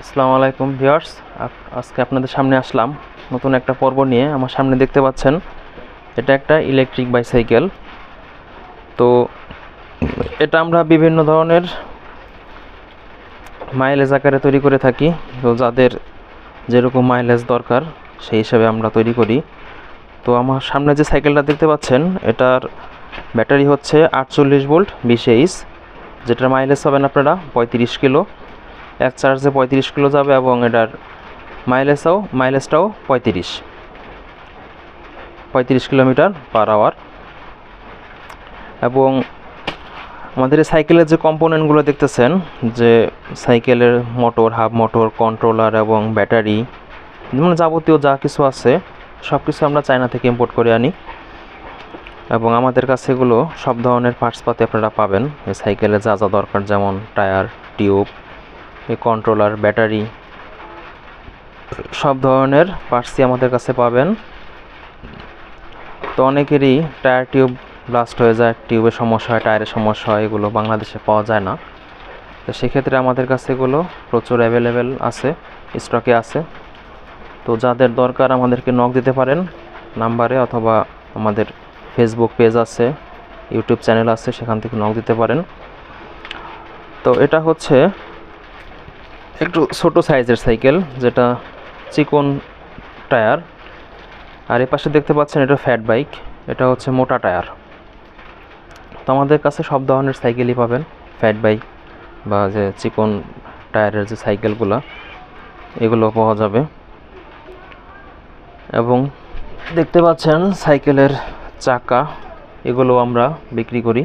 আসসালামু আলাইকুম ভিউয়ার্স, আজকে আপনাদের সামনে আসলাম নতুন একটা পর্ব নিয়ে। আমার সামনে দেখতে পাচ্ছেন এটা একটা ইলেকট্রিক বাইসাইকেল। তো এটা আমরা বিভিন্ন ধরনের মাইলেজ আকারে তৈরি করে থাকি। তো যাদের যেরকম মাইলেজ দরকার সেই হিসাবে আমরা তৈরি করি। তো আমার সামনে যে সাইকেলটা দেখতে পাচ্ছেন এটার ব্যাটারি হচ্ছে 48 ভোল্ট 20 যেটার মাইলেজ পাবেন আপনারা 35 কিলো। এক চার্জে 35 কিলো যাবে এবং এটার মাইলেজটাও 35 কিলোমিটার পার আওয়ার। এবং আমাদের এই সাইকেলের যে কম্পোনেন্টগুলো দেখতেছেন, যে সাইকেলের মোটর, হাফ মোটর, কন্ট্রোলার এবং ব্যাটারি, মানে যাবতীয় যা কিছু আছে সব কিছু আমরা চায়না থেকে ইম্পোর্ট করে আনি। এবং আমাদের কাছে এগুলো সব ধরনের পার্টসপাতি আপনারা পাবেন এই সাইকেলে যা যা দরকার, যেমন টায়ার, টিউব, এই কন্ট্রোলার, ব্যাটারি, সব ধরনের পার্টসই আমাদের কাছে পাবেন। তো অনেকেরই টায়ার টিউব ব্লাস্ট হয়ে যায়, টিউবের সমস্যা হয়, টায়ারের সমস্যা হয়, এগুলো বাংলাদেশে পাওয়া যায় না। তো সেক্ষেত্রে আমাদের কাছে এগুলো প্রচুর অ্যাভেলেবেল আছে, স্টকে আছে। তো যাদের দরকার আমাদেরকে নক দিতে পারেন নাম্বারে, অথবা আমাদের ফেসবুক পেজ আছে, ইউটিউব চ্যানেল আছে, সেখান থেকে নক দিতে পারেন। তো এটা হচ্ছে একটু ছোট সাইজের সাইকেল, যেটা চিকন টায়ার। আর এর পাশে দেখতে পাচ্ছেন এটা ফ্যাট বাইক, এটা হচ্ছে মোটা টায়ার। তো আমাদের কাছে সব ধরনের সাইকেলই পাবেন, ফ্যাট বাইক বা যে চিকন টায়ারের যে সাইকেলগুলো, এগুলো পাওয়া যাবে। এবং দেখতে পাচ্ছেন সাইকেলের চাকা, এগুলো আমরা বিক্রি করি।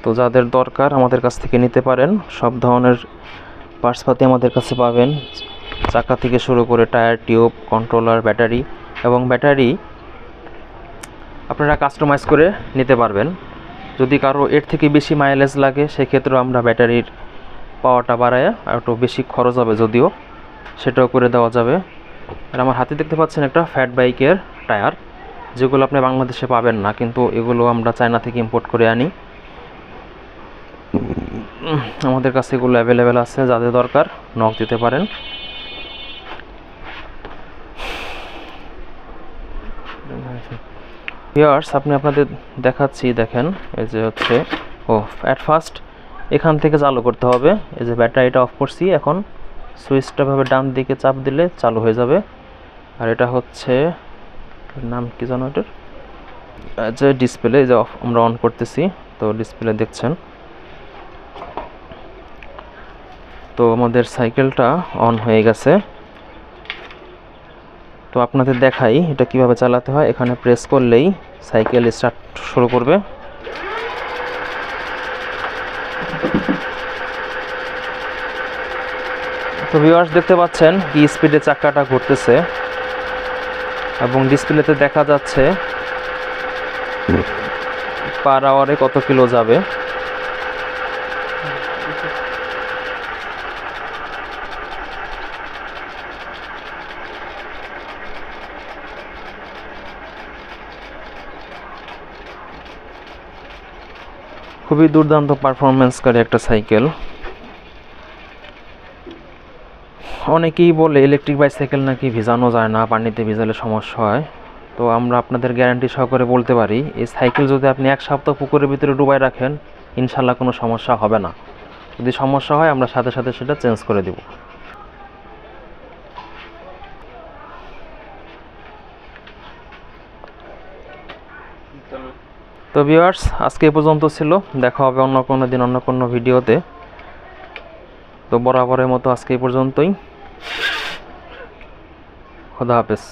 তো যাদের দরকার আমাদের কাছ থেকে নিতে পারেন। সব ধরনের পার্টসপাতি আমাদের কাছে পাবেন, চাকা থেকে শুরু করে টায়ার, টিউব, কন্ট্রোলার, ব্যাটারি। এবং ব্যাটারি আপনারা কাস্টমাইজ করে নিতে পারবেন। যদি কারো এর থেকে বেশি মাইলেজ লাগে সেক্ষেত্রেও আমরা ব্যাটারির পাওয়ারটা বাড়ায়, আর একটু বেশি খরচ হবে যদিও, সেটাও করে দেওয়া যাবে। আর আমার হাতে দেখতে পাচ্ছেন একটা ফ্যাট বাইকের টায়ার, যেগুলো আপনি বাংলাদেশে পাবেন না, কিন্তু এগুলো আমরা চায়না থেকে ইম্পোর্ট করে আনি। আমাদের কাছে এগুলো অ্যাভেলেবেল আছে, যাদের দরকার নক দিতে পারেন। ভিউয়ার্স, আপনাদের দেখাচ্ছি, দেখেন এই যে হচ্ছে অ্যাট ফার্স্ট এখান থেকে চালু করতে হবে। এই যে ব্যাটারিটা অফ করছি, এখন সুইচটা ভাবে ডান দিকে চাপ দিলে চালু হয়ে যাবে। আর এটা হচ্ছে নাম কি জানো এটার, যে ডিসপ্লে, যে আমরা অন করতেছি, তো ডিসপ্লে দেখছেন। তো আমাদের সাইকেলটা অন হয়ে গেছে। তো আপনাদের দেখাই এটা কিভাবে চালাতে হয়। এখানে প্রেস করলেই সাইকেল স্টার্ট শুরু করবে। তো ভিউয়ার্স দেখতে পাচ্ছেন কি স্পিডে চাকাটা ঘুরতেছে, এবং ডিসপ্লেতে দেখা যাচ্ছে পার আওয়ারে কত কিলো যাবে। খুবই দুর্দান্ত পারফরমেন্সকারী একটা সাইকেল। অনেকেই বলে ইলেকট্রিক বাইসাইকেল নাকি ভিজানো যায় না, পানিতে ভিজালে সমস্যা হয়। তো আমরা আপনাদের গ্যারান্টি সহকারে বলতে পারি, এই সাইকেল যদি আপনি এক সপ্তাহ পুকুরের ভিতরে ডুবাই রাখেন, ইনশাল্লাহ কোনো সমস্যা হবে না। যদি সমস্যা হয় আমরা সাথে সাথে সেটা চেঞ্জ করে দেব। তো ভিউয়ার্স, আজকে এই পর্যন্ত ছিল, দেখা হবে অন্য কোনো দিন অন্য কোনো ভিডিওতে। তো বরাবরের মতো আজকে এই পর্যন্তই। খোদা হাফেজ।